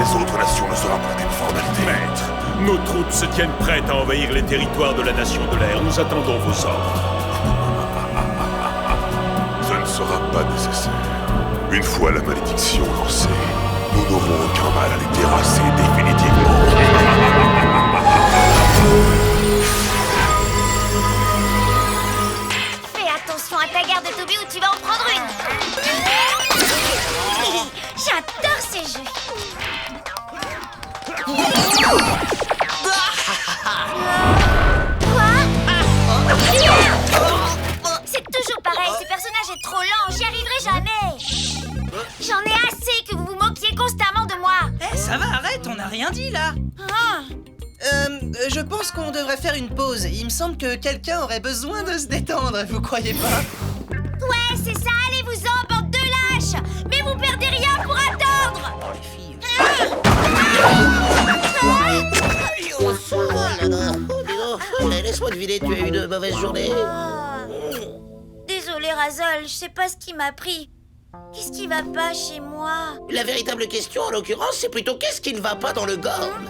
les autres nations ne sera pas qu'une formalité. Maître, nos troupes se tiennent prêtes à envahir les territoires de la Nation de l'Air. Nous attendons vos ordres. Ça ne sera pas nécessaire. Une fois la malédiction lancée, nous n'aurons aucun mal à les terrasser définitivement. Fais attention à ta garde, Toby, ou tu vas en prendre une. J'adore ces jeux. Quoi? C'est toujours pareil, ce personnage est trop lent, j'y arriverai jamais. J'en ai assez que vous vous moquiez constamment de moi. Eh, ça va, arrête, on n'a rien dit là. Ah. Je pense qu'on devrait faire une pause. Il me semble que quelqu'un aurait besoin de se détendre, vous croyez pas? Ouais, c'est ça, allez-vous-en, bande de lâches. Mais vous perdez rien pour attendre. Oh, les filles. Laisse-moi deviner, tu as eu une mauvaise journée. Désolé, Razol, je sais pas ce qui m'a pris. Qu'est-ce qui va pas chez moi? La véritable question, en l'occurrence, c'est plutôt qu'est-ce qui ne va pas dans le gorme.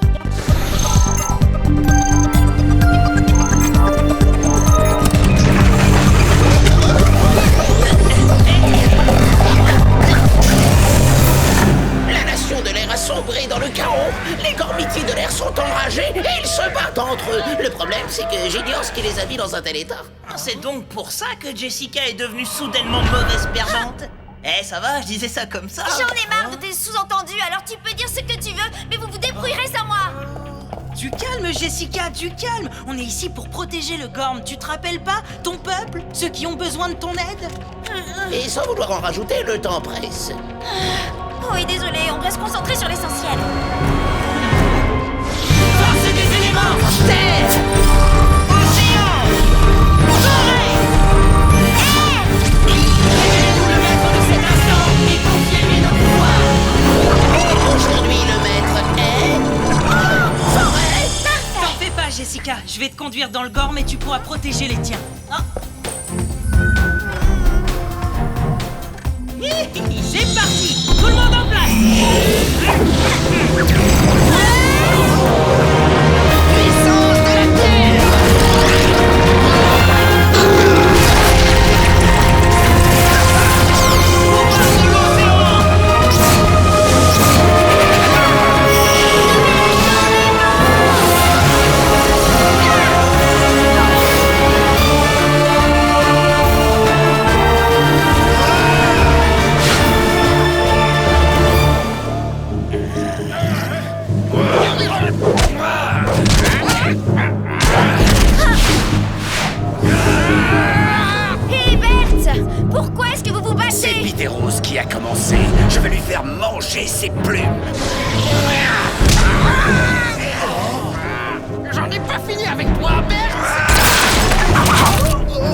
La nation de l'air a sombré dans le chaos. Les gormitiers de l'air sont enragés et ils se battent entre eux. Le problème, c'est que j'ignore ce qui les a mis dans un tel état. C'est donc pour ça que Jessica est devenue soudainement mauvaise perdante. Eh, ça va, je disais ça comme ça. J'en ai marre de tes sous-entendus, alors tu peux dire ce que tu veux, mais vous vous débrouillerez sans moi. Du calme, Jessica, du calme. On est ici pour protéger le Gorm. Tu te rappelles pas? Ton peuple? Ceux qui ont besoin de ton aide? Et sans vouloir en rajouter, le temps presse. Oui, désolé, on doit se concentrer sur l'essentiel. Force des éléments! Terre! Océan! Forêt! Révélez-nous le maître de cet instant et confiez-lui nos pouvoirs! Aujourd'hui, le maître est... Forêt! T'en fais pas, Jessica. Je vais te conduire dans le Gorm et tu pourras protéger les tiens. Ah. C'est parti! Tout le monde en place! Puissance de la Terre! Hé, Bert! Pourquoi est-ce que vous vous C'est battez? Piteros qui a commencé. Je vais lui faire manger ses plumes. J'en ai pas fini avec toi, Bert.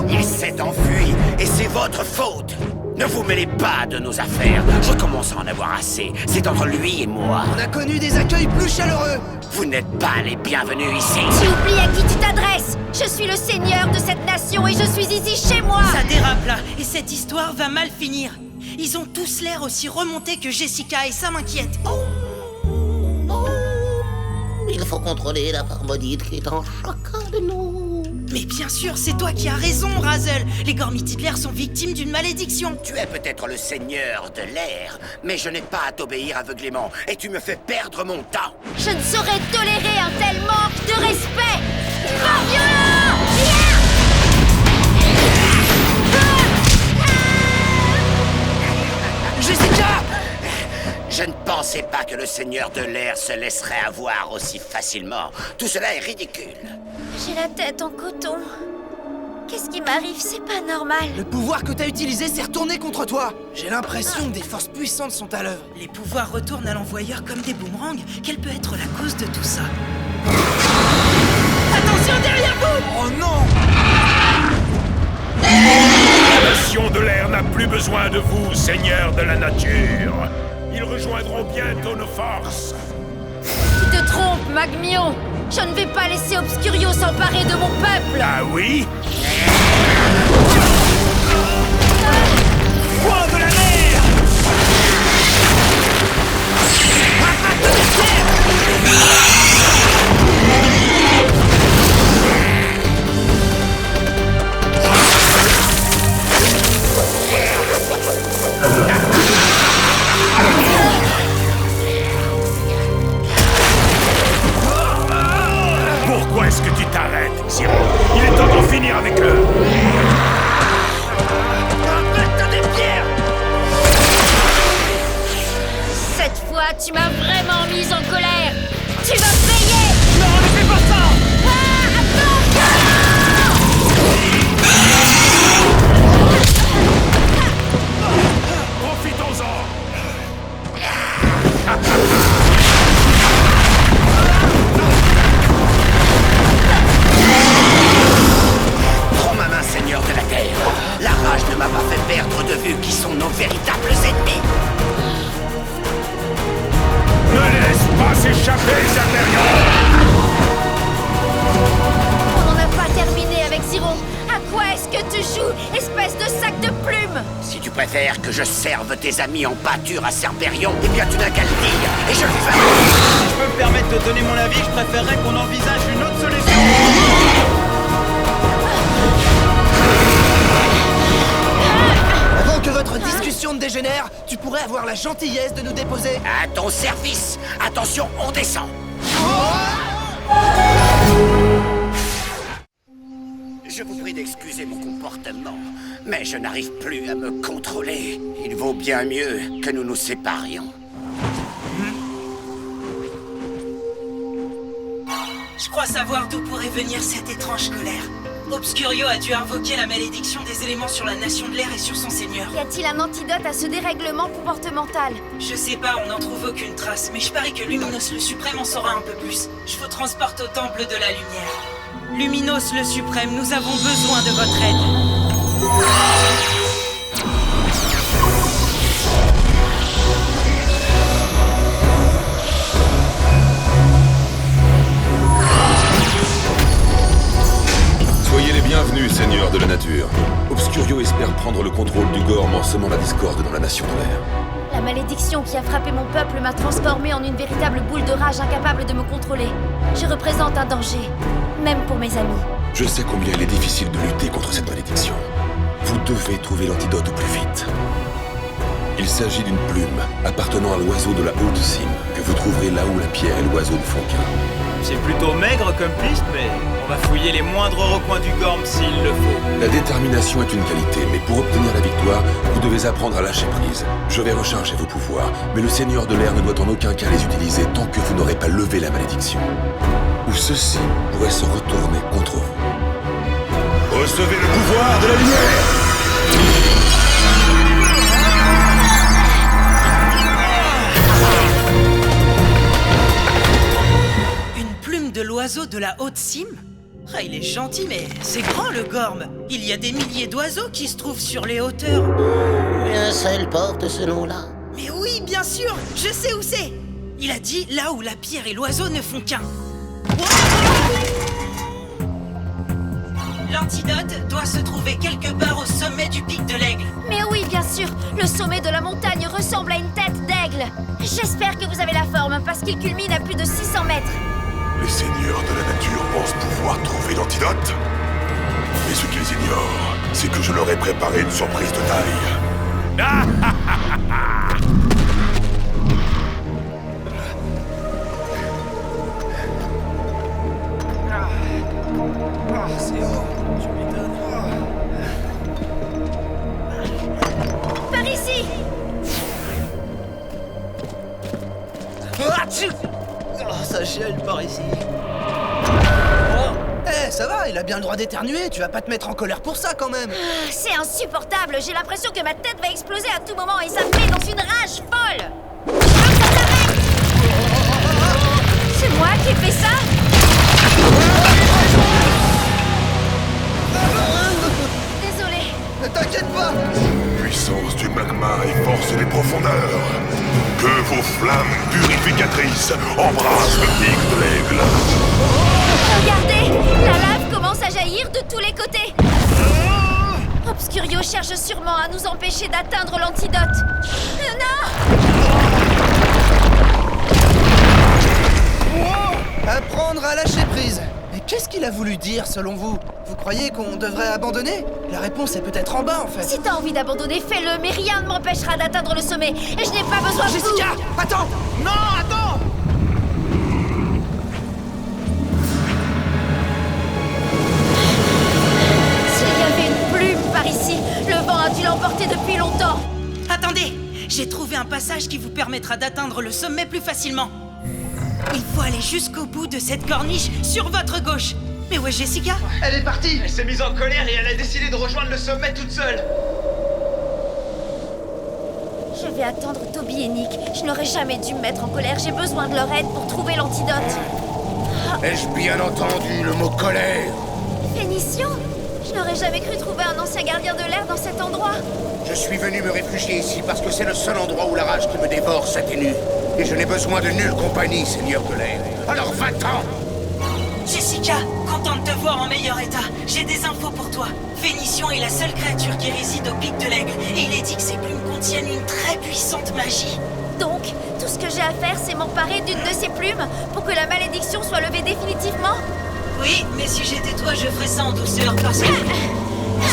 Il s'est enfui et c'est votre faute. Ne vous mêlez pas de nos affaires. Je commence à en avoir assez. C'est entre lui et moi. On a connu des accueils plus chaleureux. Vous n'êtes pas les bienvenus ici. Tu oublies à qui tu t'adresses. Je suis le seigneur de cette nation et je suis ici chez moi. Ça dérape là, et cette histoire va mal finir. Ils ont tous l'air aussi remontés que Jessica et ça m'inquiète. Il faut contrôler la part maudite qui est en chacun de nous. Mais bien sûr, c'est toi qui as raison, Razel. Les Gormitidlaires sont victimes d'une malédiction. Tu es peut-être le seigneur de l'air, mais je n'ai pas à t'obéir aveuglément et tu me fais perdre mon temps. Je ne saurais tolérer un tel manque de respect. Pas violent! Jessica! Je ne pensais pas que le seigneur de l'air se laisserait avoir aussi facilement. Tout cela est ridicule. J'ai la tête en coton. Qu'est-ce qui m'arrive? C'est pas normal. Le pouvoir que t'as utilisé s'est retourné contre toi. J'ai l'impression que des forces puissantes sont à l'œuvre. Les pouvoirs retournent à l'envoyeur comme des boomerangs. Quelle peut être la cause de tout ça? Attention derrière vous! Oh non! La Nation de l'Air n'a plus besoin de vous, seigneurs de la nature. Ils rejoindront bientôt nos forces. Tu te trompes, Magmion. Je ne vais pas laisser Obscurio s'emparer de mon peuple. Ah oui? Foi de la mer. Toi, tu m'as vraiment mise en colère. Tu vas payer. Non, ne fais pas ça! Ah, Profitons-en! Prends ma main, Seigneur de la Terre. La rage ne m'a pas fait perdre de vue qui sont nos véritables ennemis. Ne laisse pas s'échapper les Impériaux! on n'en a pas terminé avec Ziro. À quoi est-ce que tu joues, espèce de sac de plumes? Si tu préfères que je serve tes amis en pâture à Cerbérion, eh bien tu n'as qu'à le dire, et je le ferai. Si je peux me permettre de donner mon avis, je préférerais qu'on envisage une autre solution. Avant que votre discussion ne dégénère, tu pourrais avoir la gentillesse de nous déposer. À ton service. Attention, on descend. Je vous prie d'excuser mon comportement, mais je n'arrive plus à me contrôler. Il vaut bien mieux que nous nous séparions. Je crois savoir d'où pourrait venir cette étrange colère. Obscurio a dû invoquer la malédiction des éléments sur la nation de l'air et sur son seigneur. Y a-t-il un antidote à ce dérèglement comportemental? Je sais pas, on n'en trouve aucune trace, mais je parie que Luminos le Suprême en saura un peu plus. Je vous transporte au Temple de la Lumière. Luminos le Suprême, nous avons besoin de votre aide. Soyez les bienvenus, seigneurs de la nature. Obscurio espère prendre le contrôle du Gorm en semant la discorde dans la nation de l'air. La malédiction qui a frappé mon peuple m'a transformée en une véritable boule de rage incapable de me contrôler. Je représente un danger, même pour mes amis. Je sais combien il est difficile de lutter contre cette malédiction. Vous devez trouver l'antidote au plus vite. Il s'agit d'une plume appartenant à l'oiseau de la haute cime, que vous trouverez là où la pierre et l'oiseau ne font qu'un. C'est plutôt maigre comme piste, mais on va fouiller les moindres recoins du Gorm s'il le faut. La détermination est une qualité, mais pour obtenir la victoire, vous devez apprendre à lâcher prise. Je vais recharger vos pouvoirs, mais le Seigneur de l'air ne doit en aucun cas les utiliser tant que vous n'aurez pas levé la malédiction. Ou ceci pourrait se retourner contre vous. Recevez le pouvoir de la lumière! Une plume de l'oiseau de la haute cime? Ah, il est gentil, mais c'est grand le Gorm. Il y a des milliers d'oiseaux qui se trouvent sur les hauteurs. Un seul porte ce nom-là. Mais oui, bien sûr, je sais où c'est. Il a dit là où la pierre et l'oiseau ne font qu'un. L'antidote doit se trouver quelque part au sommet du pic de l'Aigle. Mais oui, bien sûr, le sommet de la montagne ressemble à une tête d'aigle. J'espère que vous avez la forme, parce qu'il culmine à plus de 600 mètres. Les seigneurs de la nature pensent pouvoir trouver l'antidote. Mais ce qu'ils ignorent, c'est que je leur ai préparé une surprise de taille. C'est haut, tu m'étonnes. Par ici! Oh, ça gèle par ici. Eh, ça va, il a bien le droit d'éternuer, tu vas pas te mettre en colère pour ça quand même. C'est insupportable, j'ai l'impression que ma tête va exploser à tout moment et ça me met dans une rage folle! C'est moi qui ai fait ça? Désolée. Ne t'inquiète pas. Puissance du magma et force des profondeurs. Que vos flammes purificatrices embrassent le pic de l'Aigle. Regardez, la lave commence à jaillir de tous les côtés. Obscurio cherche sûrement à nous empêcher d'atteindre l'antidote. Non! Apprendre à lâcher prise. Mais qu'est-ce qu'il a voulu dire selon vous? Vous croyez qu'on devrait abandonner? La réponse est peut-être en bas en fait. Si t'as envie d'abandonner, fais-le, mais rien ne m'empêchera d'atteindre le sommet. Et je n'ai pas besoin de vous. Jessica, attends! Non, attends! S'il y avait une plume par ici, le vent a dû l'emporter depuis longtemps. Attendez, j'ai trouvé un passage qui vous permettra d'atteindre le sommet plus facilement. Il faut aller jusqu'au bout de cette corniche sur votre gauche. Mais où est Jessica? Elle est partie. Elle s'est mise en colère et elle a décidé de rejoindre le sommet toute seule. Je vais attendre Toby et Nick. Je n'aurais jamais dû me mettre en colère. J'ai besoin de leur aide pour trouver l'antidote. Ai-je bien entendu le mot colère? Phénician? Je n'aurais jamais cru trouver un ancien gardien de l'air dans cet endroit. Je suis venu me réfugier ici parce que c'est le seul endroit où la rage qui me dévore s'atténue. Et je n'ai besoin de nulle compagnie, Seigneur de l'air. Alors va-t'en! Jessica, contente de te voir en meilleur état. J'ai des infos pour toi. Phénician est la seule créature qui réside au pic de l'aigle. Et il est dit que ses plumes contiennent une très puissante magie. Donc, tout ce que j'ai à faire, c'est m'emparer d'une de ces plumes pour que la malédiction soit levée définitivement? Oui, mais si j'étais toi, je ferais ça en douceur parce que...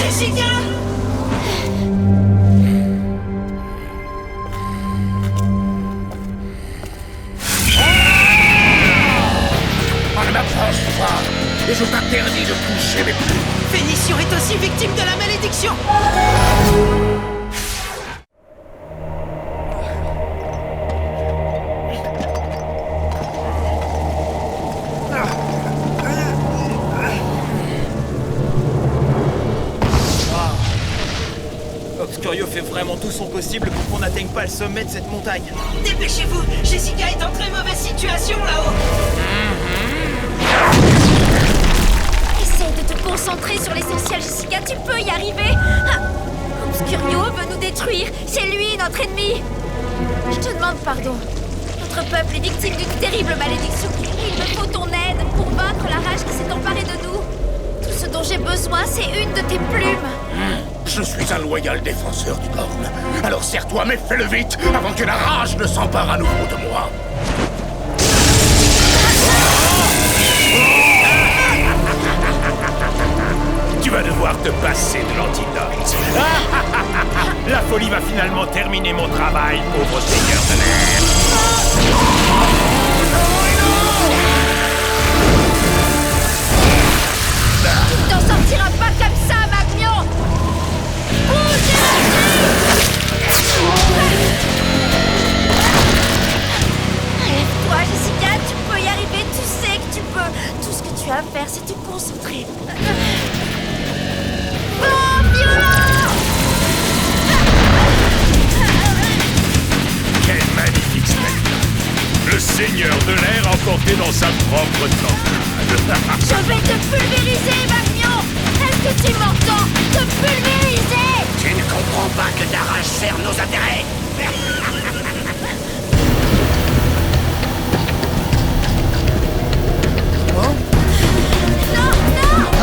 Jessica! On ne m'approche pas! Et je t'interdis de toucher mes plumes! Phénician est aussi victime de la malédiction! Obscurio fait vraiment tout son possible pour qu'on n'atteigne pas le sommet de cette montagne. Dépêchez-vous! Jessica est en très mauvaise situation là-haut! Essaye de te concentrer sur l'essentiel, Jessica, tu peux y arriver. Obscurio veut nous détruire, c'est lui notre ennemi. Je te demande pardon. Notre peuple est victime d'une terrible malédiction et il me faut ton aide pour vaincre la rage qui s'est emparée de nous. Tout ce dont j'ai besoin, c'est une de tes plumes. Je suis un loyal défenseur du Gorm. Alors serre-toi, mais fais-le vite, avant que la rage ne s'empare à nouveau de moi. Tu vas devoir te passer de l'antidote. La folie va finalement terminer mon travail, pauvre seigneur de l'air. Tu t'en sortiras pas comme ça, Magnon. Lève-toi, Jessica, tu peux y arriver, tu sais que tu peux. Tout ce que tu as à faire, c'est te concentrer. Quel magnifique spectacle! Le seigneur de l'air emporté dans sa propre tornade. Je vais te pulvériser, Magnon. Est-ce que tu m'entends? Te pulvériser. Tu ne comprends pas que ta rage sert nos intérêts? Non, non.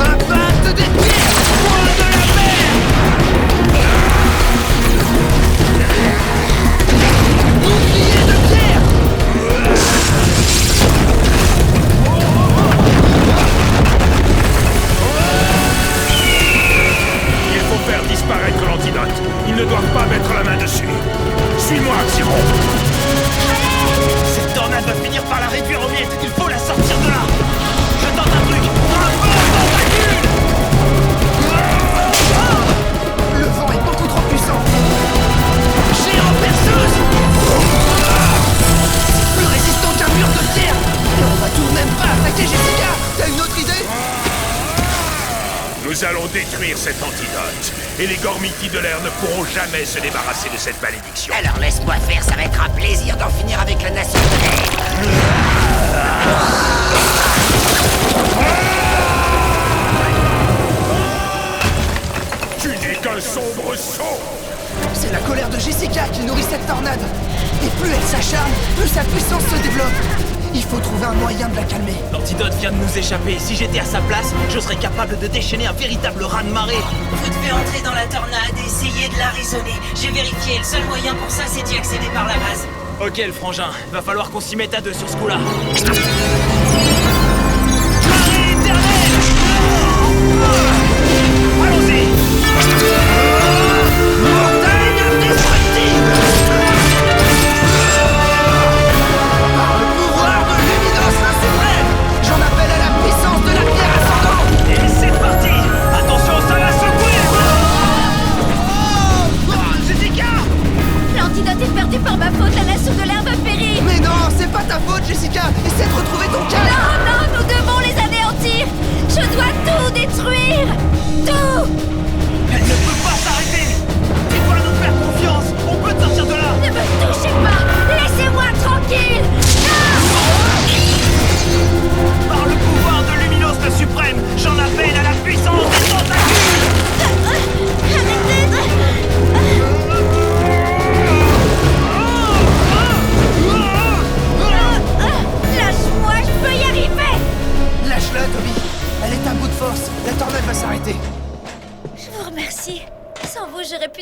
Impact des pierres! Poing de la mer! Bouclier de pierre! Il faut faire disparaître l'antidote. Ils ne doivent pas mettre la main dessus. Suis-moi, Xiron. Cette tornade va finir par la réduire au miettes. Il faut la sortir de là. Je tente un truc. Le vent est beaucoup trop puissant! Géant perceuse! Plus résistant qu'un mur de pierre! Et on va tout de même pas attaquer Jessica! T'as une autre idée? Nous allons détruire cet antidote. Et les Gormiti de l'air ne pourront jamais se débarrasser de cette malédiction. Alors laisse-moi faire, ça va être un plaisir d'en finir avec la nation de l'air. Tu n'es qu'un sombre sot! C'est la colère de Jessica qui nourrit cette tornade! Et plus elle s'acharne, plus sa puissance se développe! Il faut trouver un moyen de la calmer. L'antidote vient de nous échapper. Si j'étais à sa place, je serais capable de déchaîner un véritable raz-de-marée. Vous devez entrer dans la tornade et essayer de la raisonner. J'ai vérifié, le seul moyen pour ça, c'est d'y accéder par la base. Ok, le frangin. Va falloir qu'on s'y mette à deux sur ce coup-là. Marée éternelle! Allons-y! Montagne indestructible! Par le pouvoir de Luminos le suprême, j'en appelle à la puissance de la pierre ascendante! Et c'est parti! Attention, ça va secouer! Jessica! L'antidote est perdu par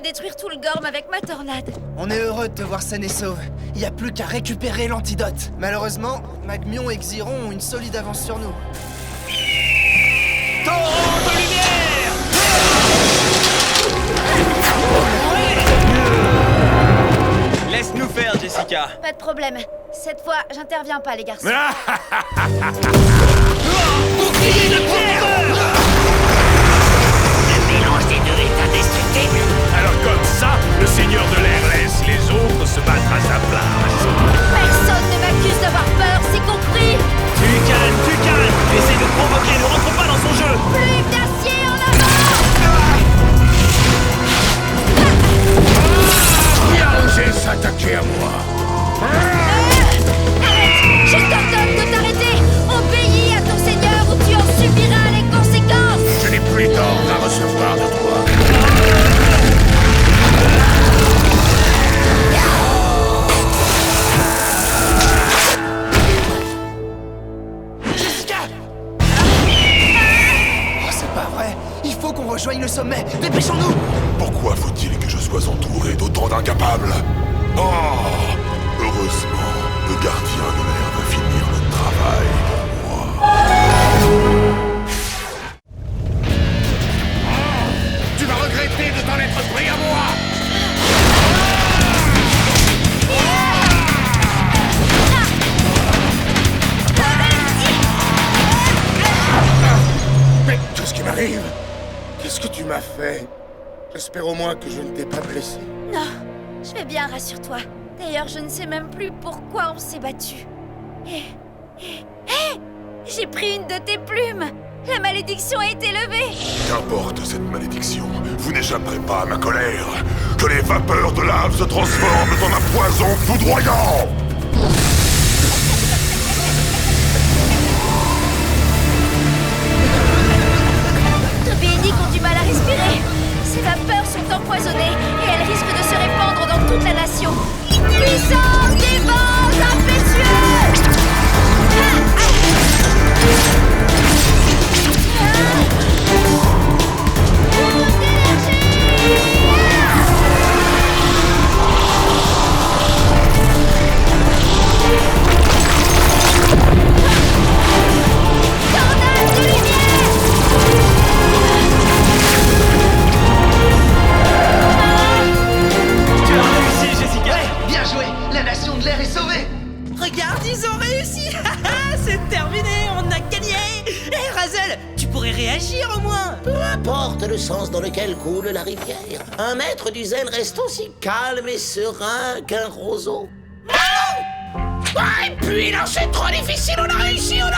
détruire tout le Gorm avec ma tornade. On est heureux de te voir saine et sauve. Il n'y a plus qu'à récupérer l'antidote. Malheureusement, Magmion et Xiron ont une solide avance sur nous. Torrent de lumière! Laisse-nous faire, Jessica. Pas de problème. Cette fois, j'interviens pas, les garçons. Bouclier de pierre! Le mélange des deux est indestructible. Alors comme ça, le seigneur de l'air laisse les autres se battre à sa place. Personne ne m'accuse d'avoir peur, c'est compris. Tu calmes. Essaye de provoquer, ne rentre pas dans son jeu. Plume d'acier en avant. Qui a osé s'attaquer à moi? Je t'ordonne de t'arrêter. Obéis à ton seigneur ou tu en subiras les conséquences. Je n'ai plus d'ordre à recevoir de toi. Oh, c'est pas vrai. Il faut qu'on rejoigne le sommet. Dépêchons-nous. Pourquoi faut-il que je sois entouré d'autant d'incapables? Oh! Heureusement, le gardien de l'air va finir le travail pour moi. Tu vas regretter de t'en être pris à moi! Mais qu'est-ce qui m'arrive? Qu'est-ce que tu m'as fait? J'espère au moins que je ne t'ai pas blessé. Non, je vais bien, rassure-toi. D'ailleurs, je ne sais même plus pourquoi on s'est battu. J'ai pris une de tes plumes. La malédiction a été levée. Qu'importe cette malédiction, vous n'échapperez pas à ma colère. Que les vapeurs de lave se transforment en un poison foudroyant. Toby et Nick ont du mal à respirer. Ces vapeurs sont empoisonnées et elles risquent de se répandre dans toute la nation. Puissance des vents impétueux! Tornade de lumière! Tu as réussi, Jessica. Bien joué. La nation de l'air est sauvée. Regarde, ils ont réussi. C'est terminé, on a gagné. Hé, Razel, tu pourrais réagir au moins. Peu importe le sens dans lequel coule la rivière, un maître du zen reste aussi calme et serein qu'un roseau. Ah, et puis là, c'est trop difficile, on a réussi. Oh,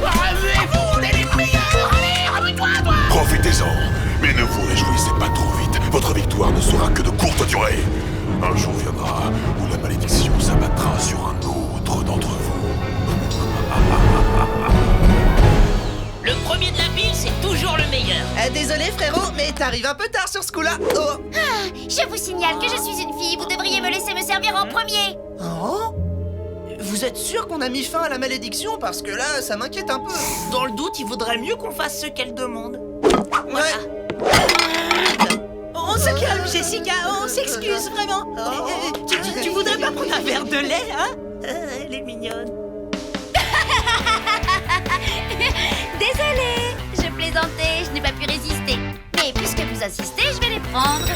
remuez-vous, on est les meilleurs. Allez, remue-toi, toi. Profitez-en, mais ne vous réjouissez pas trop vite. Votre victoire ne sera que de courte durée. Un jour viendra où la malédiction s'abattra sur un autre d'entre vous. Le premier de la ville, c'est toujours le meilleur. Désolé frérot, mais t'arrives un peu tard sur ce coup-là. Oh. Je vous signale que je suis une fille, vous devriez me laisser me servir en premier. Oh. Vous êtes sûr qu'on a mis fin à la malédiction? Parce que là, ça m'inquiète un peu. Dans le doute, il vaudrait mieux qu'on fasse ce qu'elle demande. Ouais. On se calme, Jessica, on s'excuse vraiment. Tu voudrais pas prendre un verre de lait, hein? Elle est mignonne. Désolée, je plaisantais, je n'ai pas pu résister. Mais puisque vous insistez, je vais les prendre.